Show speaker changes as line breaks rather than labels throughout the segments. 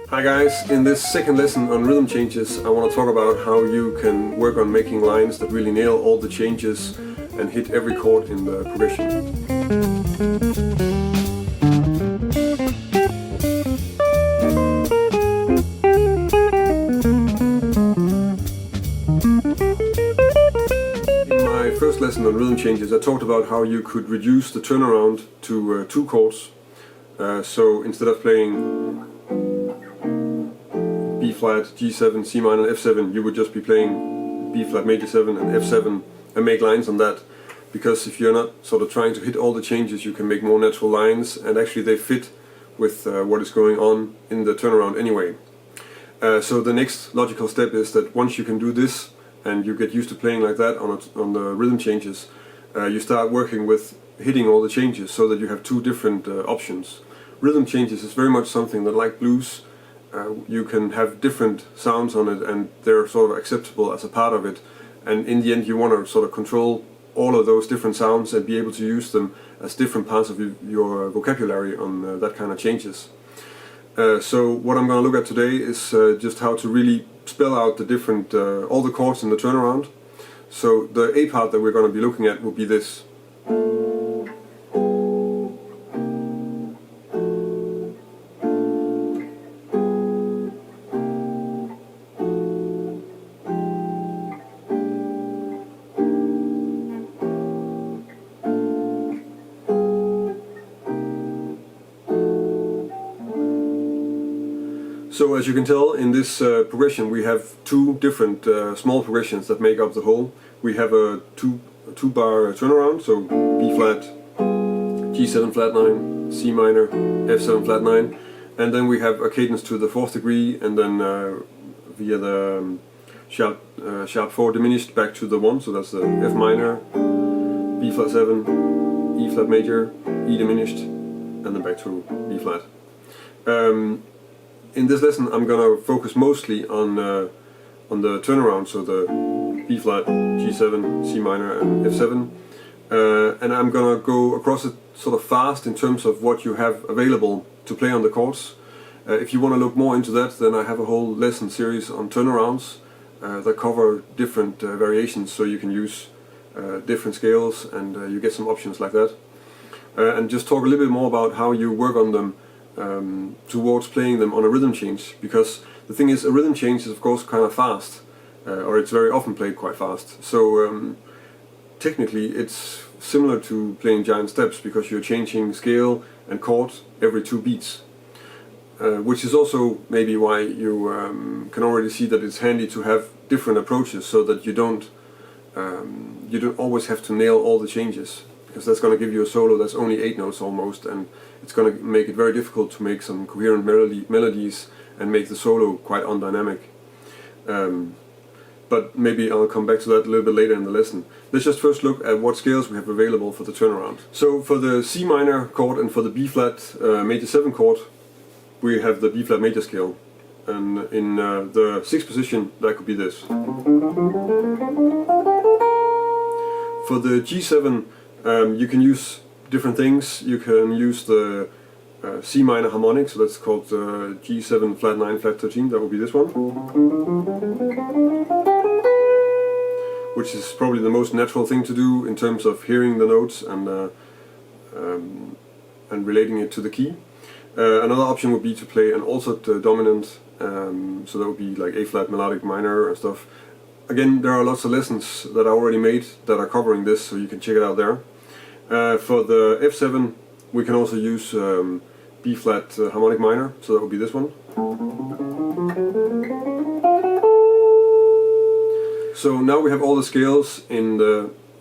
Hi guys, in this second lesson on rhythm changes I want to talk about how you can work on making lines that really nail all the changes and hit every chord in the progression. In my first lesson on rhythm changes I talked about how you could reduce the turnaround to 2 chords. So instead of playing B flat, G7, C minor, F7, you would just be playing B flat major 7 and F7 and make lines on that. Because if you're not sort of trying to hit all the changes, you can make more natural lines, and actually they fit with what is going on in the turnaround anyway. So the next logical step is that once you can do this and you get used to playing like that on the rhythm changes, you start working with hitting all the changes so that you have 2 different options. Rhythm changes is very much something that, like blues, you can have different sounds on it and they're sort of acceptable as a part of it, and in the end you want to sort of control all of those different sounds and be able to use them as different parts of your vocabulary on that kind of changes. So what I'm going to look at today is just how to really spell out the different all the chords in the turnaround. So the A part that we're going to be looking at will be this. So as you can tell, in this progression we have 2 different small progressions that make up the whole. We have a 2 bar turnaround, so B flat, G7 flat 9, C minor, F7 flat 9, and then we have a cadence to the 4th degree, and then via the sharp 4 diminished back to the 1, so that's the F minor, B flat 7, E flat major, E diminished, and then back to B flat. In this lesson I'm going to focus mostly on the turnaround, so the B flat, G7, C minor and F7, and I'm going to go across it sort of fast in terms of what you have available to play on the chords. If you want to look more into that, then I have a whole lesson series on turnarounds that cover different variations, so you can use different scales and you get some options like that. And just talk a little bit more about how you work on them towards playing them on a rhythm change, because the thing is, a rhythm change is of course kind of fast, or it's very often played quite fast. So technically it's similar to playing giant steps, because you're changing scale and chord every 2 beats, which is also maybe why you can already see that it's handy to have different approaches, so that you don't always have to nail all the changes, because that's going to give you a solo that's only 8 notes almost, and it's going to make it very difficult to make some coherent melodies and make the solo quite undynamic. But maybe I'll come back to that a little bit later in the lesson. Let's just first look at what scales we have available for the turnaround. So for the C minor chord and for the B flat major 7 chord, we have the B flat major scale, and in the 6th position that could be this. For the G7 you can use different things. You can use the C minor harmonic, so that's called G7 flat 9 flat 13, that will be this one, which is probably the most natural thing to do in terms of hearing the notes and relating it to the key. Another option would be to play an altered dominant, so that would be like A flat melodic minor and stuff. Again, there are lots of lessons that I already made that are covering this, so you can check it out there. For the F7 we can also use B flat harmonic minor, so that would be this one. So now we have all the scales in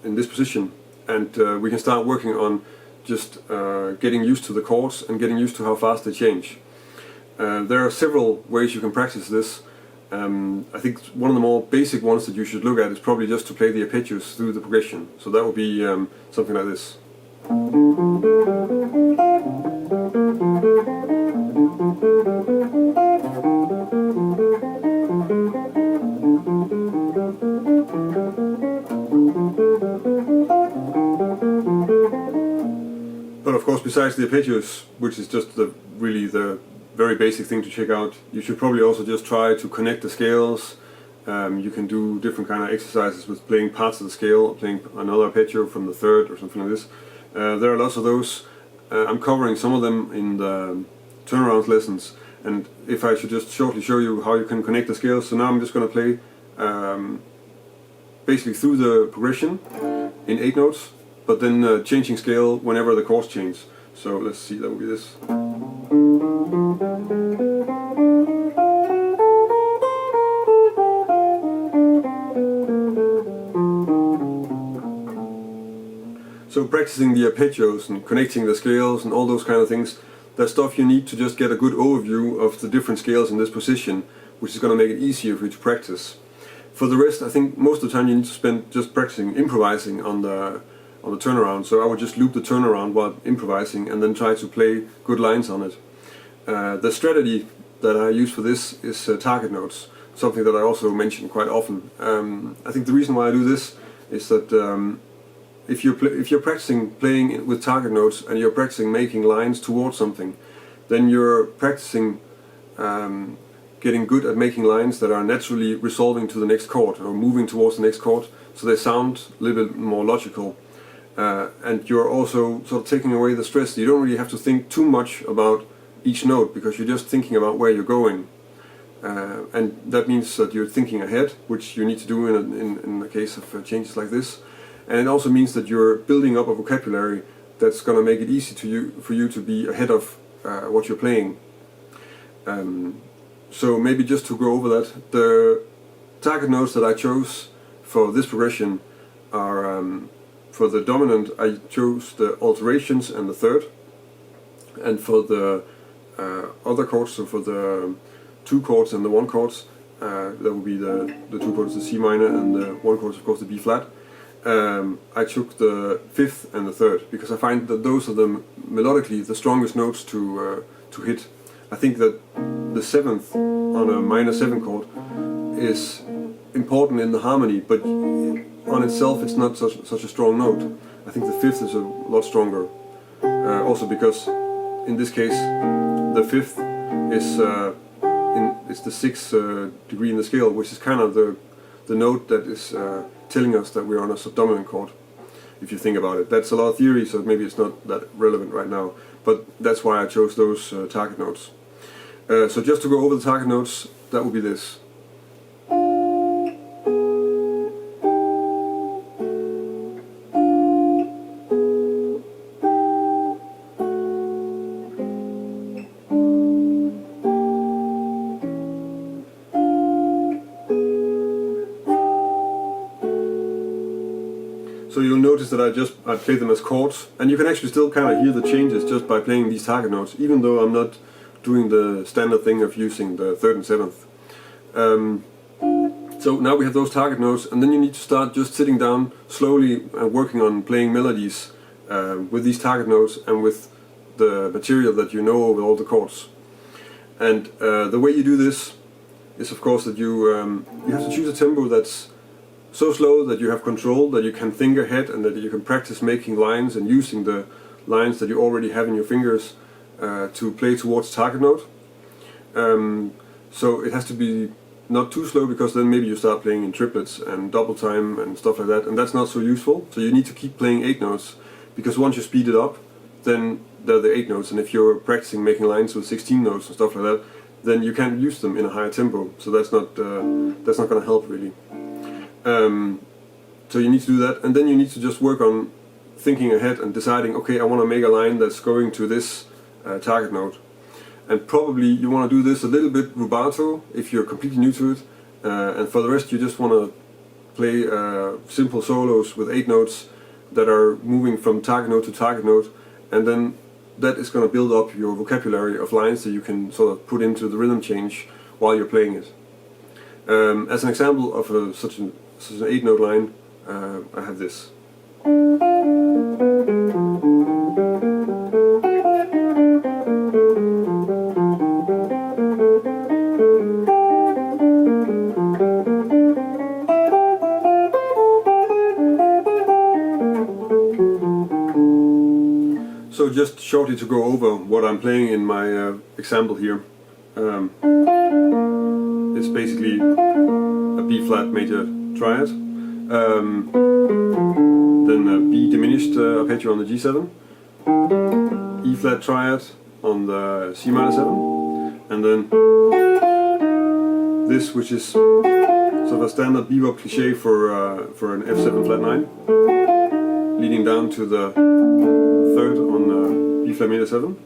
this position, and we can start working on just getting used to the chords and getting used to how fast they change. There are several ways you can practice this. I think one of the more basic ones that you should look at is probably just to play the arpeggios through the progression. So that would be something like this. But of course, besides the arpeggios, which is just really the very basic thing to check out. You should probably also just try to connect the scales. You can do different kind of exercises with playing parts of the scale, playing another arpeggio from the third or something like this. There are lots of those. I'm covering some of them in the turnaround lessons, and if I should just shortly show you how you can connect the scales. So now I'm just going to play basically through the progression in 8 notes, but then changing scale whenever the chords change. So let's see, that will be this. So practicing the arpeggios and connecting the scales and all those kind of things, that's stuff you need to just get a good overview of the different scales in this position, which is going to make it easier for you to practice. For the rest, I think most of the time you need to spend just practicing, improvising on the turnaround. So I would just loop the turnaround while improvising and then try to play good lines on it. The strategy that I use for this is target notes, something that I also mention quite often. I think the reason why I do this is that if you're practicing playing with target notes and you're practicing making lines towards something, then you're practicing getting good at making lines that are naturally resolving to the next chord or moving towards the next chord, so they sound a little bit more logical. And you're also sort of taking away the stress. You don't really have to think too much about each note because you're just thinking about where you're going. And that means that you're thinking ahead, which you need to do in the case of changes like this. And it also means that you're building up a vocabulary that's going to make it easy for you to be ahead of what you're playing. So maybe just to go over that, the target notes that I chose for this progression are, for the dominant I chose the alterations and the third, and for the other chords, so for the 2 chords and the 1 chords, that would be the 2 chords, the C minor, and the 1 chords, of course, the B flat. I took the 5th and the 3rd because I find that those are the melodically the strongest notes to hit. I think that the 7th on a minor 7 chord is important in the harmony, but on itself it's not such a strong note. I think the 5th is a lot stronger. Also because in this case the 5th is the 6th degree in the scale, which is kind of the note that is telling us that we're on a subdominant chord. If you think about it, that's a lot of theory, so maybe it's not that relevant right now, but that's why I chose those target notes. So just to go over the target notes, that would be this. So you'll notice that I play them as chords, and you can actually still kind of hear the changes just by playing these target notes, even though I'm not doing the standard thing of using the 3rd and 7th. So now we have those target notes, and then you need to start just sitting down slowly and working on playing melodies with these target notes and with the material that you know with all the chords. And the way you do this is, of course, that you have to choose a tempo that's so slow that you have control, that you can think ahead, and that you can practice making lines and using the lines that you already have in your fingers to play towards target note. So it has to be not too slow, because then maybe you start playing in triplets and double time and stuff like that, and that's not so useful. So you need to keep playing 8 notes, because once you speed it up, then they're the 8 notes, and if you're practicing making lines with 16 notes and stuff like that, then you can't use them in a higher tempo. So that's not going to help really. So you need to do that, and then you need to just work on thinking ahead and deciding, okay, I want to make a line that's going to this target note. And probably you want to do this a little bit rubato if you're completely new to it, and for the rest you just want to play simple solos with 8 notes that are moving from target note to target note, and then that is going to build up your vocabulary of lines that you can sort of put into the rhythm change while you're playing it. As an example of such an 8 note line, I have this. So just shortly to go over what I'm playing in my example here. It's basically a B flat major triad, then a B diminished arpeggio on the G7, E flat triad on the C minor 7, and then this, which is sort of a standard bebop cliche for an F7 flat 9, leading down to the third on B flat major 7,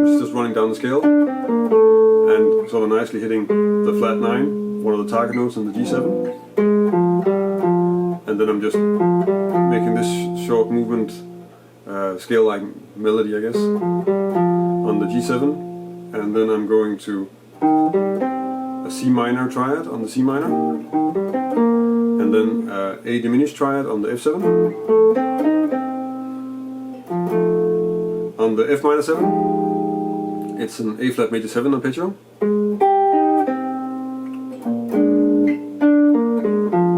which is just running down the scale and sort of nicely hitting the flat 9, one of the target notes on the G7. And then I'm just making this short movement, scale-like melody, I guess, on the G7, and then I'm going to a C minor triad on the C minor, and then A diminished triad on the F7. On the F minor 7, it's an A flat major 7 arpeggio,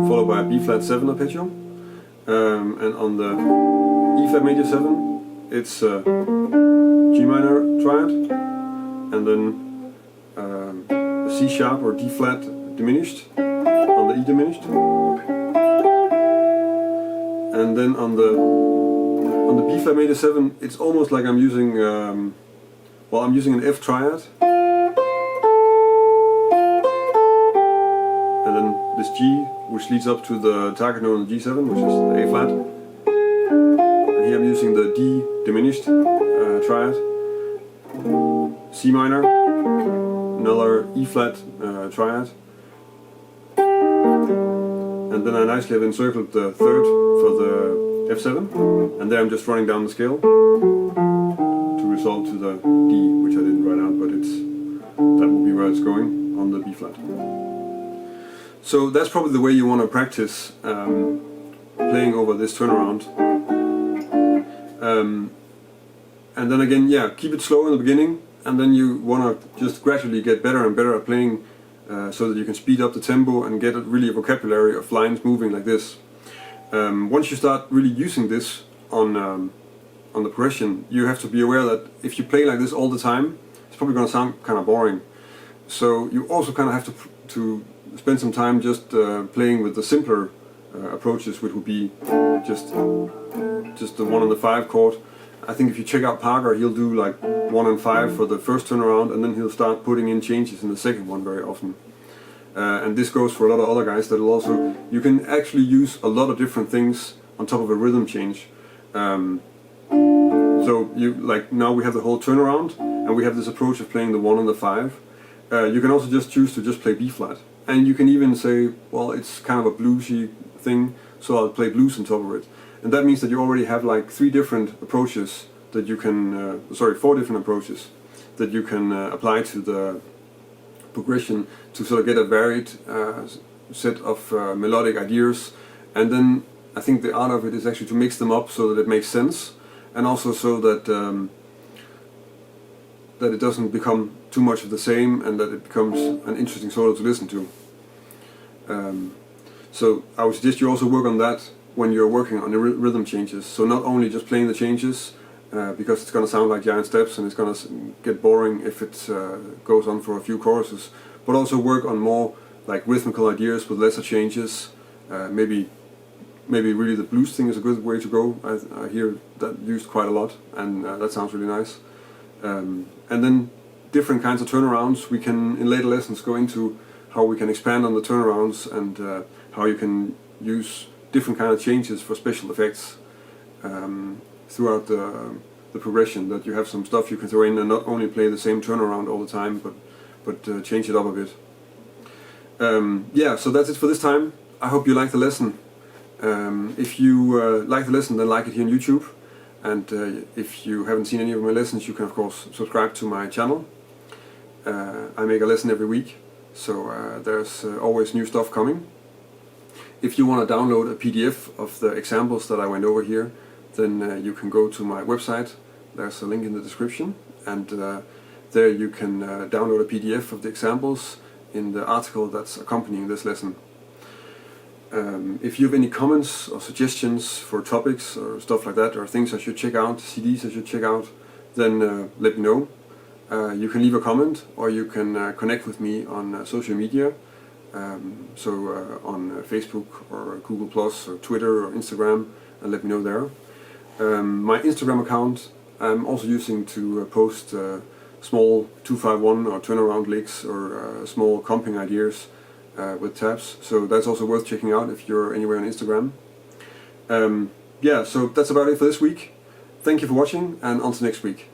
followed by a B flat 7 arpeggio, and on the E flat major 7, it's a G minor triad, and then a C sharp or D flat diminished on the E diminished, and then on the B flat major 7, it's almost like I'm using I'm using an F triad, and then this G, which leads up to the target note on the G7, which is the A flat. And here I'm using the D diminished triad, C minor, another E flat triad, and then I nicely have encircled the third for the F7, and there I'm just running down the scale to resolve to the D, which I didn't write out, but that will be where it's going on the B flat. So that's probably the way you want to practice playing over this turnaround. And then again, yeah, keep it slow in the beginning, and then you want to just gradually get better and better at playing so that you can speed up the tempo and get really a vocabulary of lines moving like this. Once you start really using this on the progression, you have to be aware that if you play like this all the time, it's probably going to sound kind of boring. So you also kind of have to spend some time just playing with the simpler approaches, which would be just the 1 and the 5 chord. I think if you check out Parker, he'll do like 1 and 5 for the first turnaround, and then he'll start putting in changes in the second one very often. And this goes for a lot of other guys that will also, you can actually use a lot of different things on top of a rhythm change. So now we have the whole turnaround, and we have this approach of playing the 1 and the 5. You can also just choose to just play B flat, and you can even say, well, it's kind of a bluesy thing, so I'll play blues on top of it. And that means that you already have like 4 different approaches that you can apply to the progression to sort of get a varied set of melodic ideas. And then I think the art of it is actually to mix them up so that it makes sense, and also so that that it doesn't become too much of the same, and that it becomes an interesting solo to listen to. So I would suggest you also work on that when you're working on the rhythm changes. So not only just playing the changes, because it's going to sound like giant steps and it's going to get boring if it goes on for a few choruses, but also work on more like rhythmical ideas with lesser changes. Maybe really the blues thing is a good way to go. I hear that used quite a lot, and that sounds really nice. And then different kinds of turnarounds. We can in later lessons go into how we can expand on the turnarounds, and how you can use different kind of changes for special effects throughout the progression. That you have some stuff you can throw in and not only play the same turnaround all the time, but change it up a bit. Yeah, so that's it for this time. I hope you liked the lesson. If you like the lesson, then like it here on YouTube. And if you haven't seen any of my lessons, you can of course subscribe to my channel. I make a lesson every week, so there's always new stuff coming. If you want to download a PDF of the examples that I went over here, then you can go to my website. There's a link in the description, and there you can download a PDF of the examples in the article that's accompanying this lesson. If you have any comments or suggestions for topics or stuff like that, or things I should check out, CDs I should check out, then let me know. You can leave a comment, or you can connect with me on social media, on Facebook or Google Plus or Twitter or Instagram, and let me know there. My Instagram account I'm also using to post small 251 or turnaround licks or small comping ideas with tabs, so that's also worth checking out if you're anywhere on Instagram. Yeah, so that's about it for this week. Thank you for watching, and on to next week.